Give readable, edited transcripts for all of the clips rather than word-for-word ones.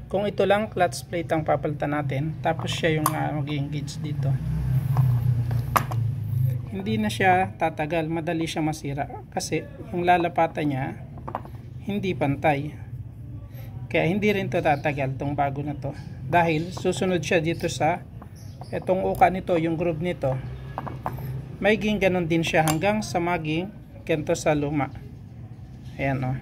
Kung ito lang clutch plate ang papalitan natin, tapos siya yung mag-engage dito, hindi na siya tatagal, madali siya masira kasi yung lalapatan niya hindi pantay. Kaya hindi rin to tatagal tong bago na to, dahil susunod siya dito sa etong uka nito, yung groove nito. Magiging ganon din siya hanggang sa maging ganito sa luma. Ayan o.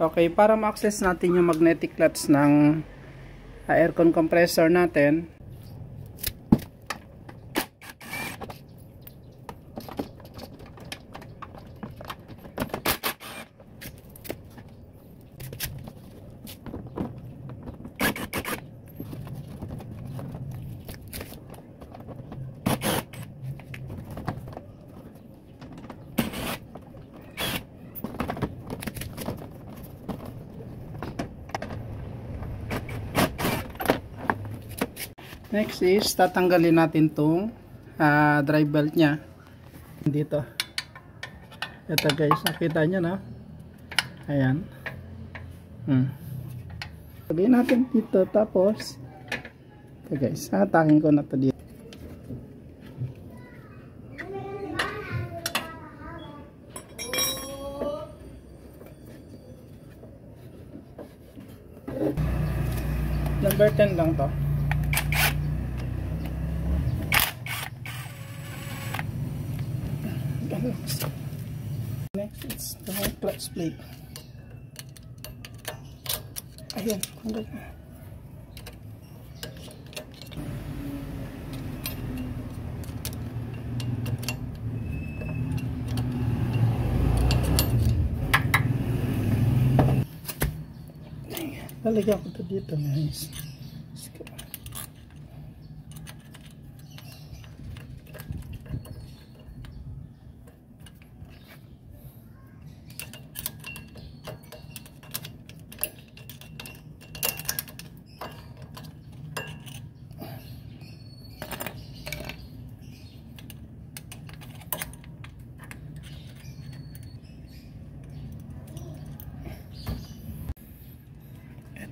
Okay, para ma-access natin yung magnetic clutch ng aircon compressor natin, next is tatanggalin natin tong drive belt nya dito. Ito guys, nakita nyo na. Ayan. Lagay natin dito, tapos ito guys, hatakin ko na to dito. Number 10 lang to. Next is the clutch plate. Ayan, hanggang lalagyan ko ito dito guys.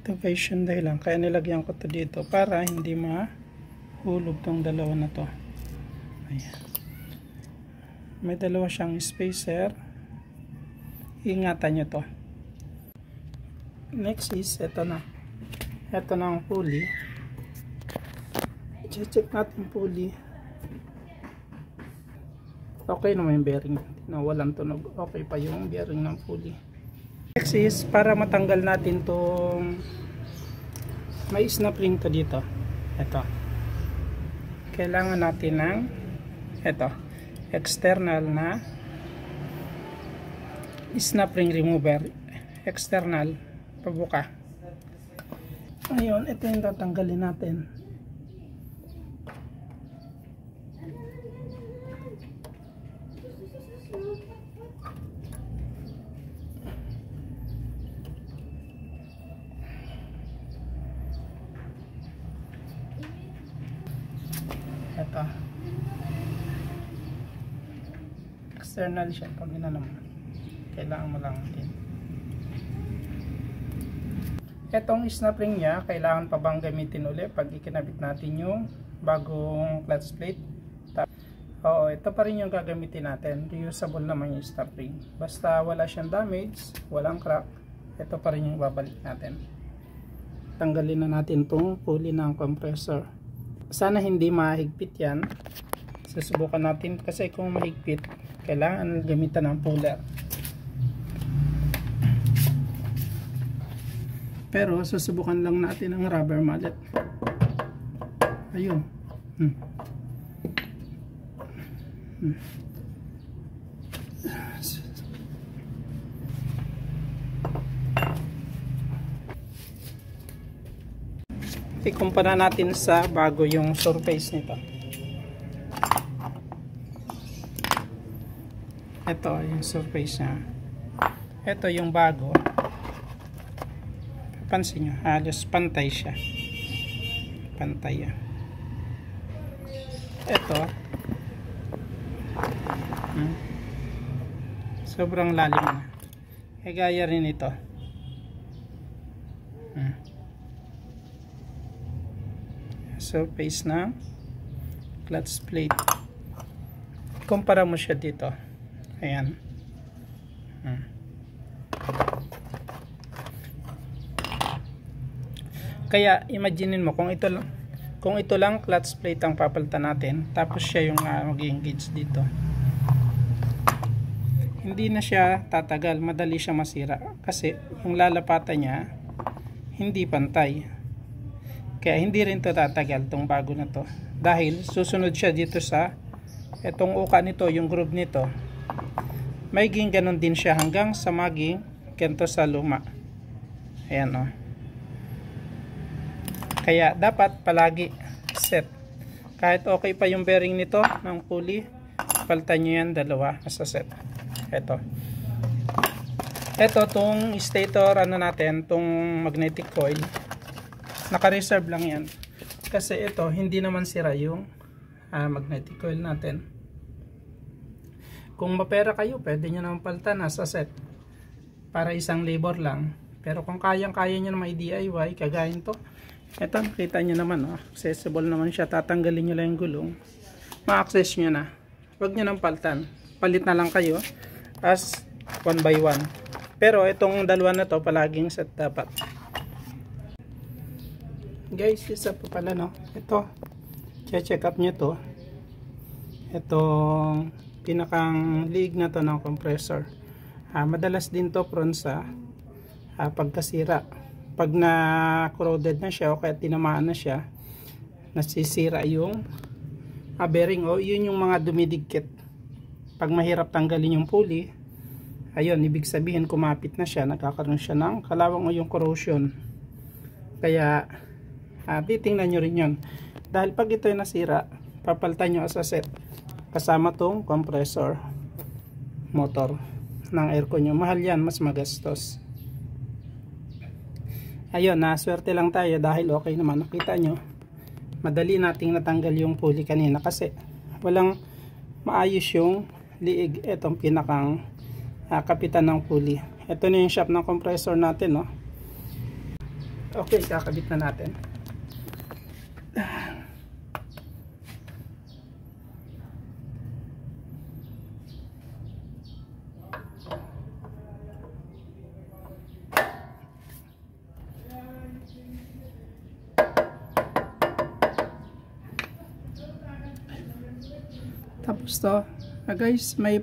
Ito guys yung dahilan kaya nilagyan ko to dito, para hindi mahulog tong dalawa na to. Ayan. May dalawa siyang spacer, ingatan nyo to. Next is ito na ang pulley. I-check natin pulley. Okay naman yung bearing na walang tunog, okay pa yung bearing ng pulley. Next is para matanggal natin tong may snap ring to dito. Ito, kailangan natin ng ito external na snap ring remover, external pabuka. Ayun, ito yung tatanggalin natin. Ito external siya, pag inano mo kailangan mo lang din. Etong snap ring nya, kailangan pa bang gamitin ulit pag ikinabit natin yung bagong clutch plate? Oo, ito pa rin yung gagamitin natin. Reusable naman yung snap ring, basta wala siyang damage, walang crack, ito pa rin yung babalik natin. Tanggalin na natin tong pulley ng compressor. Sana hindi mahigpit yan. Susubukan natin kasi kung mahigpit, kailangan gamitan ng puller. Pero susubukan lang natin ang rubber mallet. Ayun. ikumpara natin sa bago yung surface nito. Ito yung surface niya. Ito yung bago. Pansin nyo, halos pantay siya. Pantay yan. Ito sobrang lalim na. Gaya rin ito. Surface na clutch plate. Kumpara mo siya dito. Ayan. Kaya imaginein mo kung ito lang clutch plate ang papalitan natin, tapos siya yung mag-engage dito. Hindi na siya tatagal, madali siya masira kasi yung lalapatan niya hindi pantay. Kaya hindi rin to tatagal tong bago na to. Dahil susunod siya dito sa etong uka nito, yung groove nito. Maging ganon din siya hanggang sa maging ganito sa luma. Ayan o. Kaya dapat palagi set. Kahit okay pa yung bearing nito ng pulley, palitan nyo yan dalawa sa set. Ito tong stator natin, tong magnetic coil, naka-reserve lang yan kasi ito hindi naman sira yung magnetic coil natin. Kung mapera kayo, pwede nyo naman palitan sa set para isang labor lang. Pero kung kayang-kaya nyo na may DIY, kagayin to. Ito, nakita nyo naman, accessible naman siya. Tatanggalin nyo lang yung gulong, ma-access nyo na. Huwag nyo nang palitan, palit na lang kayo as 1 by 1. Pero itong dalawa na to palaging set dapat. Guys, isa pa pala ito, check up nyo to. Itong pinakang leeg na to ng compressor. Madalas din to prone sa pagkasira. Pag na corroded na siya o kaya tinamaan na siya, nasisira yung bearing o yun yung mga dumidikit. Pag mahirap tanggalin yung pulley, ayun, ibig sabihin kumapit na siya, nagkakaroon siya ng kalawang o yung corrosion. Kaya titingnan nyo rin yun. Dahil pag ito yung nasira, papalitan nyo sa set kasama tong compressor motor ng aircon nyo. Mahal yan, mas magastos. Ayun, swerte lang tayo dahil okay naman. Nakita nyo, madali nating natanggal yung pulley kanina kasi walang maayos yung liig. Itong pinakang kapitan ng pulley. Ito na yung shaft ng compressor natin, Okay, kakabit na natin. Tapos to, guys, may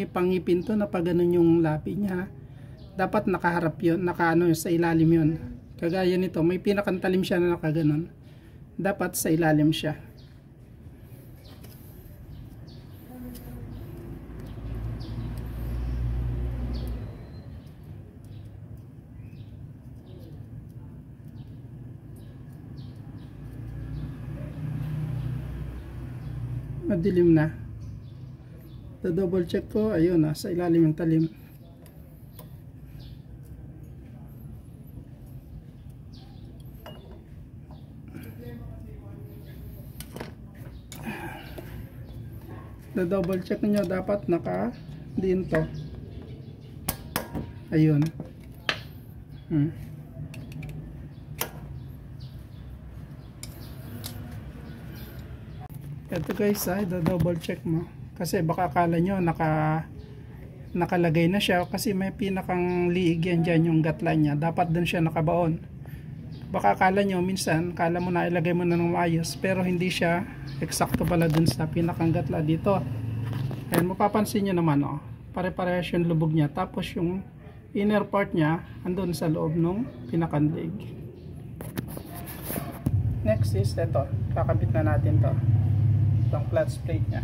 pangipin to na pag ganun yung lapi niya. Dapat nakaharap yun, nakaano sa ilalim yun. Kagaya nito, may pinakantalim siya na nakaganon. Dapat sa ilalim siya. Madilim na. Double check ko, ayun sa ilalim yung talim. Double check nyo, dapat naka din to. Ayun. Ito guys, double check mo kasi baka akala nyo nakalagay na siya kasi may pinakang liig yan dyan, yung gatla niya, dapat dun siya nakabaon. Baka akala nyo minsan, kala mo na ilagay mo na ng maayos pero hindi siya eksakto pala dun sa pinakang gatla dito. Ayan, mapapansin nyo naman pare-parehas yung lubog niya, tapos yung inner part niya andun sa loob ng pinakang liig. Next is ito, kakabit na natin to, itong clutch plate niya.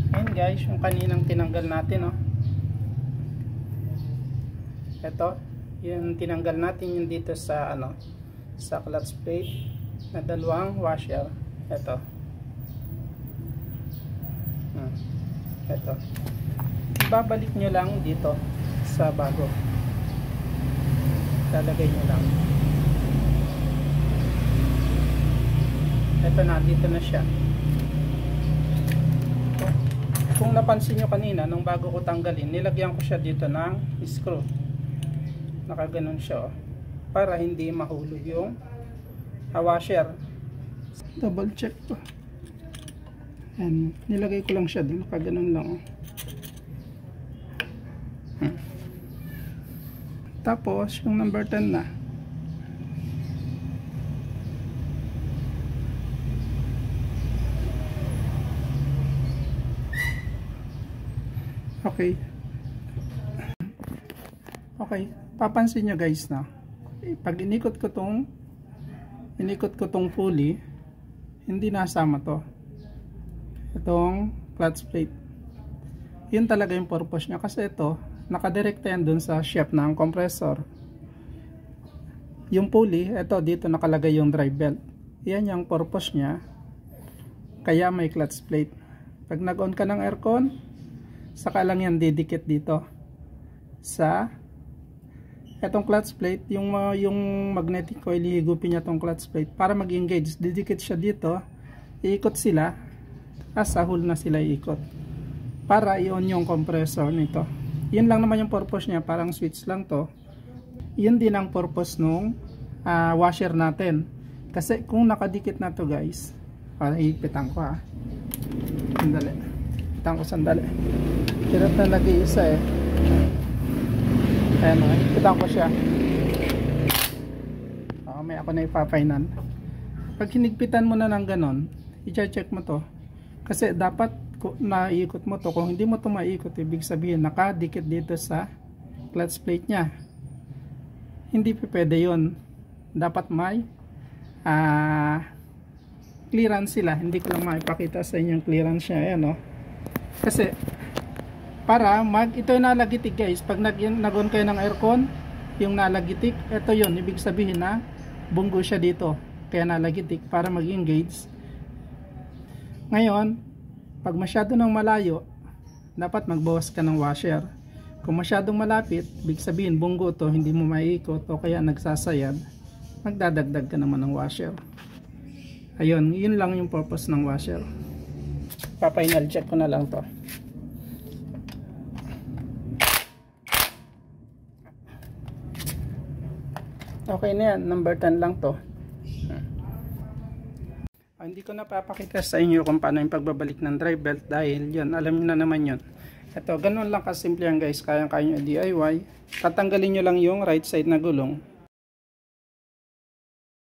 Ayan guys, yung kaninang tinanggal natin ito, yung tinanggal natin yung dito sa sa clutch plate na dalawang washer. Ito. Ito. Babalik nyo lang dito sa bago. Lalagay nyo lang. Ito na, dito na siya. Kung napansin nyo kanina, nung bago ko tanggalin, nilagyan ko siya dito ng screw. Nakaganon siya, oh, para hindi mahulog yung washer. Double check to. And nilagay ko lang siya doon, nakaganon lang, oh. Tapos yung number 10 na. Okay. Okay, papansin nyo guys na pag inikot ko tong pulley, hindi nasama to. Itong clutch plate. Yun talaga yung purpose niya kasi ito nakadirekta yan dun sa shaft ng compressor. Yung pulley, ito dito nakalagay yung drive belt. Yan yung purpose niya. Kaya may clutch plate. Pag nag-on ka ng aircon, saka lang yan didikit dito sa etong clutch plate. Yung magnetic coil, higupin niya tong clutch plate para mag-engage. Didikit siya dito, iikot sila as a whole na sila iikot para i-on yung compressor nito. Yun lang naman yung purpose niya, parang switch lang to. Yun din ang purpose nung washer natin. Kasi kung nakadikit na to guys, higpitan ko ha. Sandali. Higpitan ko sandali. Hirap na nag-iisa eh. Ayan o, higpitan ko siya. May ako na ipapainan. Pag hinigpitan mo na ng ganon, i-check mo to. Kasi dapat naiikot mo to. Kung hindi mo to maiikot, ibig sabihin nakadikit dito sa clutch plate nya. Hindi pwede yun. Dapat may clearance sila. Hindi ko lang maipakita sa inyo yung clearance nya. Ayan o. Kasi para ito yung nalagitik guys. Pag nag-on kayo ng aircon, yung nalagitik, ito yun. Ibig sabihin na bunggo siya dito. Kaya nalagitik para mag-engage. Ngayon, pag masyado nang malayo, dapat magbawas ka ng washer. Kung masyadong malapit, ibig sabihin bunggo to, hindi mo maiikot o kaya nagsasayad, magdadagdag ka naman ng washer. Ayun, yun lang yung purpose ng washer. Final check ko na lang to. Okay na yan, number 10 lang to. Hindi ko napapakita sa inyo kung paano yung pagbabalik ng drive belt dahil yun, alam niyo na naman yun. Ito, ganun lang kasimple yan guys, kaya-kaya nyo DIY. Tatanggalin nyo lang yung right side na gulong